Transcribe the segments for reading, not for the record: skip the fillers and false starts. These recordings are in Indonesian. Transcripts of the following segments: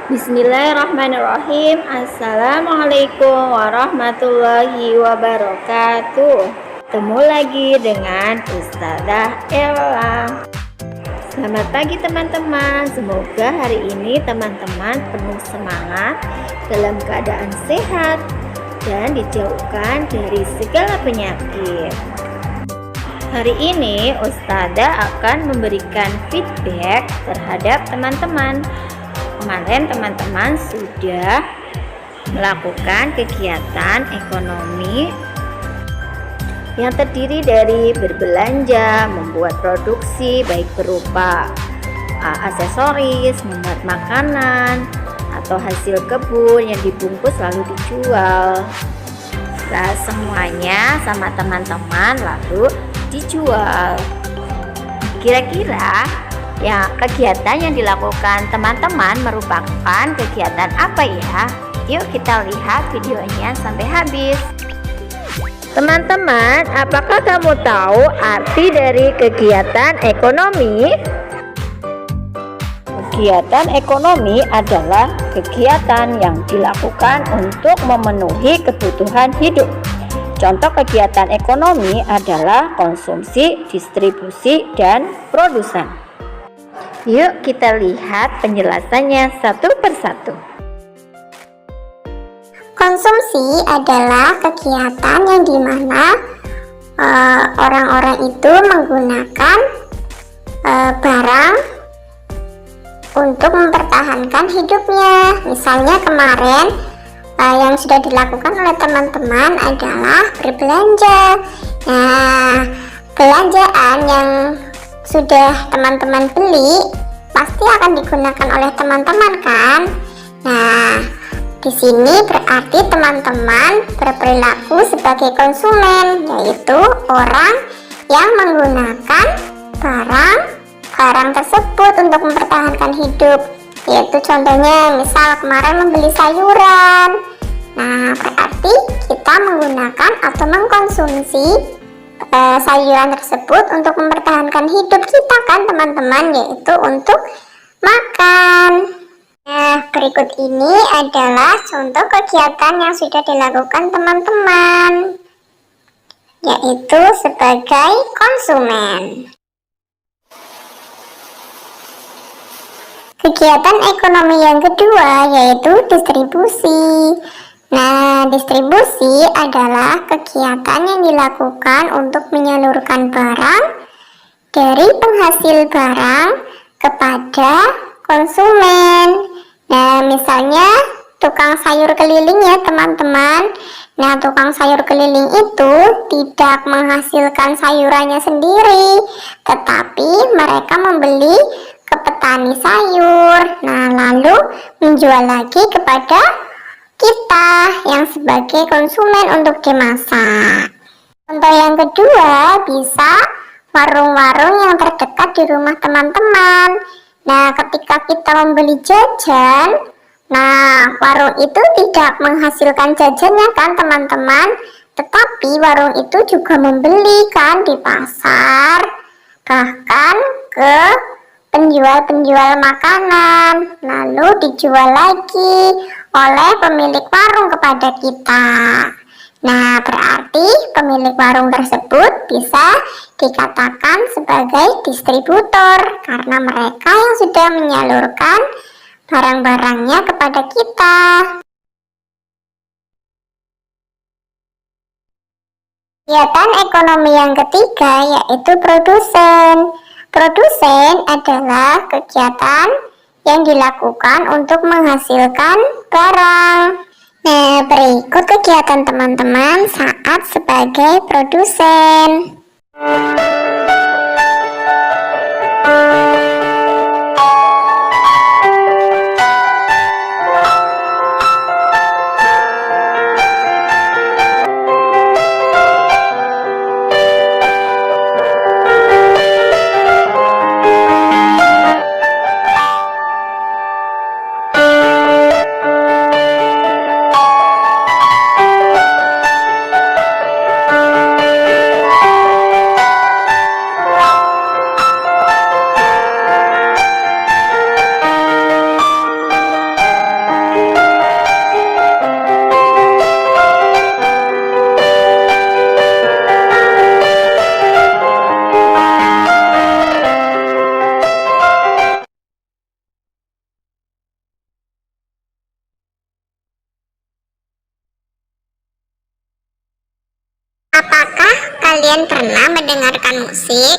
Bismillahirrahmanirrahim. Assalamualaikum warahmatullahi wabarakatuh. Ketemu lagi dengan Ustazah Ella. Selamat pagi teman-teman. Semoga hari ini teman-teman penuh semangat, dalam keadaan sehat, dan dijauhkan dari segala penyakit. Hari ini Ustazah akan memberikan feedback terhadap teman-teman. Kemarin teman-teman sudah melakukan kegiatan ekonomi yang terdiri dari berbelanja, membuat produksi baik berupa aksesoris, membuat makanan atau hasil kebun yang dibungkus lalu dijual. Nah, semuanya sama teman-teman lalu dijual. Kira-kira ya, kegiatan yang dilakukan teman-teman merupakan kegiatan apa ya? Yuk kita lihat videonya sampai habis. Teman-teman, apakah kamu tahu arti dari kegiatan ekonomi? Kegiatan ekonomi adalah kegiatan yang dilakukan untuk memenuhi kebutuhan hidup. Contoh kegiatan ekonomi adalah konsumsi, distribusi, dan produsen. Yuk kita lihat penjelasannya satu persatu. Konsumsi adalah kegiatan yang dimana orang-orang itu menggunakan barang untuk mempertahankan hidupnya. Misalnya kemarin yang sudah dilakukan oleh teman-teman adalah berbelanja. Nah, belanjaan yang sudah teman-teman beli pasti akan digunakan oleh teman-teman kan? Nah, di sini berarti teman-teman berperilaku sebagai konsumen, yaitu orang yang menggunakan barang tersebut untuk mempertahankan hidup. Yaitu contohnya misal kemarin membeli sayuran. Nah, berarti kita menggunakan atau mengkonsumsi sayuran tersebut untuk mempertahankan hidup kita kan teman-teman, yaitu untuk makan. Nah, berikut ini adalah contoh kegiatan yang sudah dilakukan teman-teman, yaitu sebagai konsumen. Kegiatan ekonomi yang kedua yaitu distribusi. Nah, distribusi adalah kegiatan yang dilakukan untuk menyalurkan barang dari penghasil barang kepada konsumen. Nah, misalnya tukang sayur keliling ya teman-teman. Nah, tukang sayur keliling itu tidak menghasilkan sayurannya sendiri, tetapi mereka membeli ke petani sayur. Nah, lalu menjual lagi kepada kita yang sebagai konsumen untuk dimasak. Contoh yang kedua bisa warung-warung yang terdekat di rumah teman-teman. Nah, ketika kita membeli jajan, nah warung itu tidak menghasilkan jajannya kan teman-teman, tetapi warung itu juga membeli kan di pasar, bahkan ke penjual-penjual makanan, lalu dijual lagi oleh pemilik warung kepada kita. Nah, berarti pemilik warung tersebut bisa dikatakan sebagai distributor karena mereka yang sudah menyalurkan barang-barangnya kepada kita. Kegiatan ekonomi yang ketiga yaitu produsen. Produsen adalah kegiatan yang dilakukan untuk menghasilkan barang. Nah, berikut kegiatan teman-teman saat sebagai produsen. kalian pernah mendengarkan musik?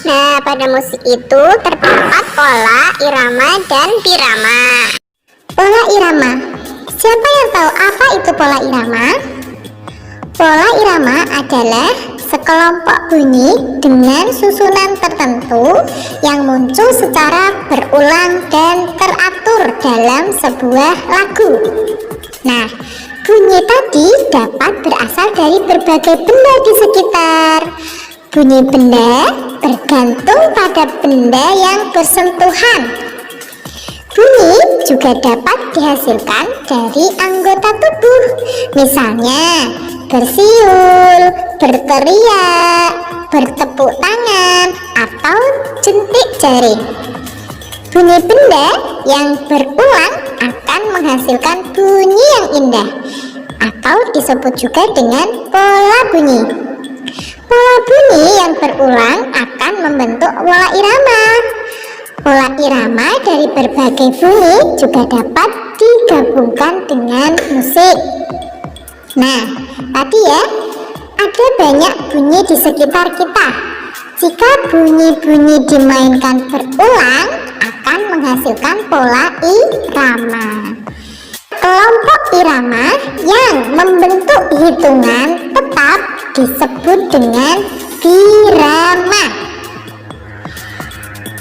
Nah, pada musik itu terdapat pola, irama, dan birama. Pola irama. Siapa yang tahu apa itu pola irama? Pola irama adalah sekelompok bunyi dengan susunan tertentu yang muncul secara berulang dan teratur dalam sebuah lagu. Nah, bunyi tadi dapat berasal dari berbagai benda di sekitar. Bunyi benda bergantung pada benda yang bersentuhan. Bunyi juga dapat dihasilkan dari anggota tubuh, misalnya bersiul, berteriak, bertepuk tangan, atau jentik jari. Bunyi benda yang berulang akan menghasilkan bunyi yang indah, atau disebut juga dengan pola bunyi. Pola bunyi yang berulang akan membentuk pola irama. Pola irama dari berbagai bunyi juga dapat digabungkan dengan musik. Nah, tadi ya, ada banyak bunyi di sekitar kita. Jika bunyi-bunyi dimainkan berulang, akan menghasilkan pola irama. Kelompok irama yang membentuk hitungan tetap disebut dengan birama.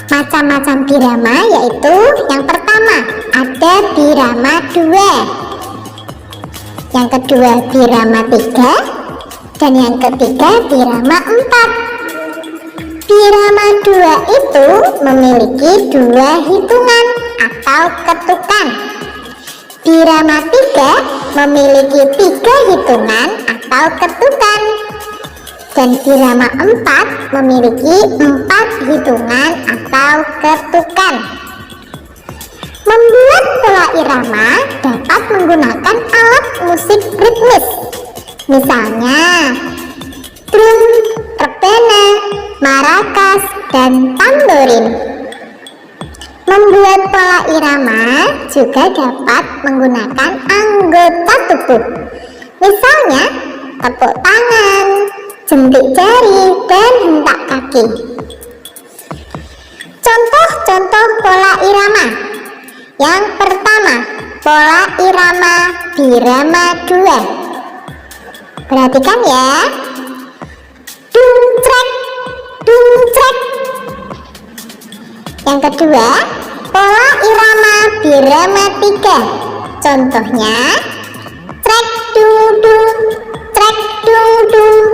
Macam-macam birama yaitu yang pertama ada birama 2, yang kedua birama 3, dan yang ketiga birama 4. Birama 2 itu memiliki 2 hitungan atau ketukan. Birama 3 memiliki 3 hitungan atau ketukan. Dan birama 4 memiliki 4 hitungan atau ketukan. Membuat pola irama dapat menggunakan alat musik ritmis, misalnya drum, rebana, marakas, dan tamborin. Membuat pola irama juga dapat menggunakan anggota tubuh, misalnya tepuk tangan, jentik jari, dan hentak kaki. Contoh-contoh pola irama. Yang pertama, pola irama birama 2. Perhatikan ya. Dung trek, dung trek. Yang kedua, pola irama birama 3. Contohnya, trek dung dung, trek dung dung.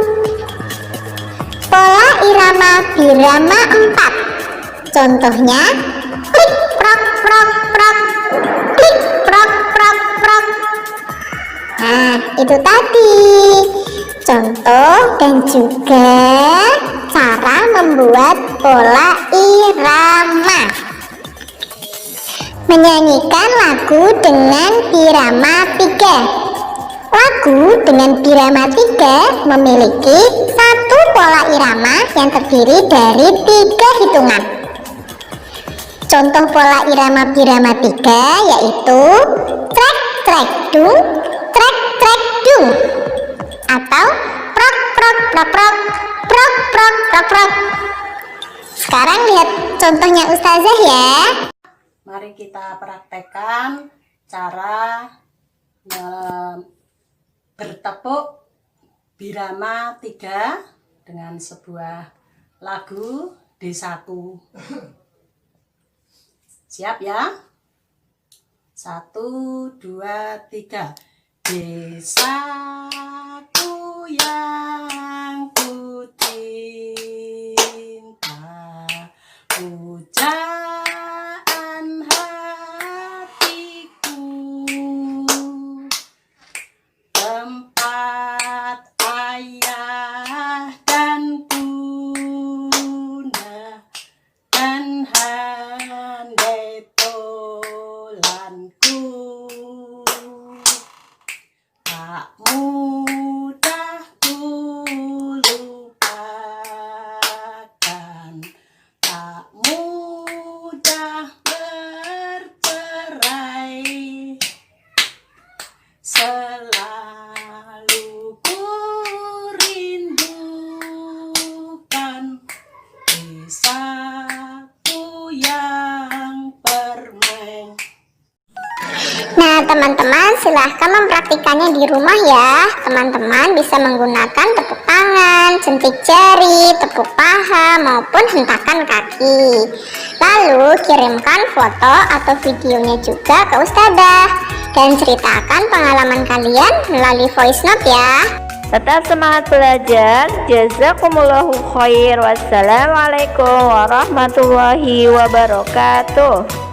Pola irama birama 4. Contohnya, klik prok prok prok, klik prok prok prok. Nah, itu tadi contoh dan juga cara membuat pola irama. Menyanyikan lagu dengan birama 3. Lagu dengan birama 3 memiliki satu pola irama yang terdiri dari 3 hitungan. Contoh pola irama birama 3 yaitu trek trek dung, trek trek dung, atau prok prok prok prok, prok prok prok prok. Sekarang lihat contohnya Ustazah ya. Mari kita praktekkan cara bertepuk birama 3 dengan sebuah lagu D1. Siap ya? 1, 2, 3. Desaku yang ku cinta, pujaan hatiku, tempat ayah dan bunda dan handai tolanku. Tak mudah ku lupakan, tak mudah bercerai, selalu ku rindu teman-teman silahkan mempraktikannya di rumah ya. Teman-teman bisa menggunakan tepuk tangan, jentik jari, tepuk paha, maupun hentakan kaki. Lalu kirimkan foto atau videonya juga ke Ustadzah dan ceritakan pengalaman kalian melalui voice note ya. Tetap semangat belajar. Jazakumullahu khair. Wassalamualaikum warahmatullahi wabarakatuh.